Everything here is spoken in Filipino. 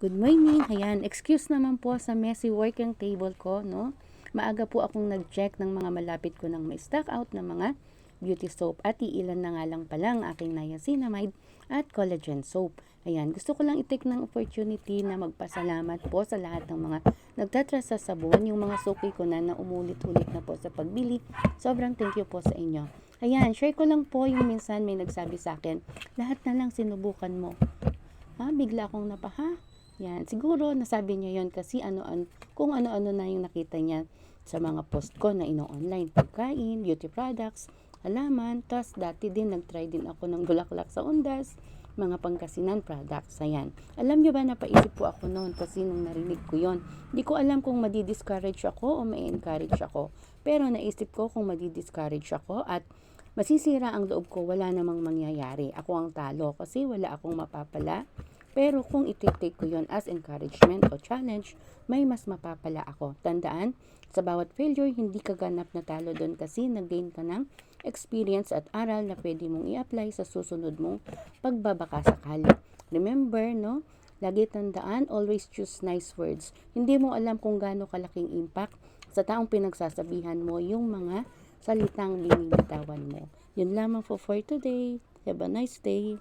Good morning. Ayan, excuse naman po sa messy working table ko, no? Maaga po akong nag-check ng mga malapit ko nang may stock out ng mga beauty soap at iilan na nga lang pala ang aking niacinamide at collagen soap. Ayan, gusto ko lang i-take ng opportunity na magpasalamat po sa lahat ng mga nagtatrust sa sabon, yung mga suki ko na umulit-ulit na po sa pagbili. Sobrang thank you po sa inyo. Ayan, share ko lang po yung minsan may nagsabi sa akin, lahat na lang sinubukan mo. Bigla akong napaha. Yan, siguro nasabi niya yon kasi kung ano-ano na yung nakita niya sa mga post ko na ino-online, pagkain, beauty products, halaman, tas dati din nag-try din ako ng bulaklak sa undas, mga pangkasinan products, ayan. Alam niyo ba, napaisip po ako noon kasi nung narinig ko yon. Hindi ko alam kung madi-discourage ako o may-encourage ako. Pero naisip ko kung madi-discourage ako at masisira ang loob ko, wala namang mangyayari. Ako ang talo kasi wala akong mapapala. Pero kung iti-take ko yon as encouragement o challenge, may mas mapapala ako. Tandaan, sa bawat failure, hindi ka ganap na talo doon kasi nag-gain ka ng experience at aral na pwede mong i-apply sa susunod mong pagbabaka sakali. Remember, no? Lagi tandaan, always choose nice words. Hindi mo alam kung gaano kalaking impact sa taong pinagsasabihan mo yung mga salitang binimitawan mo. Yun lamang for today. Have a nice day.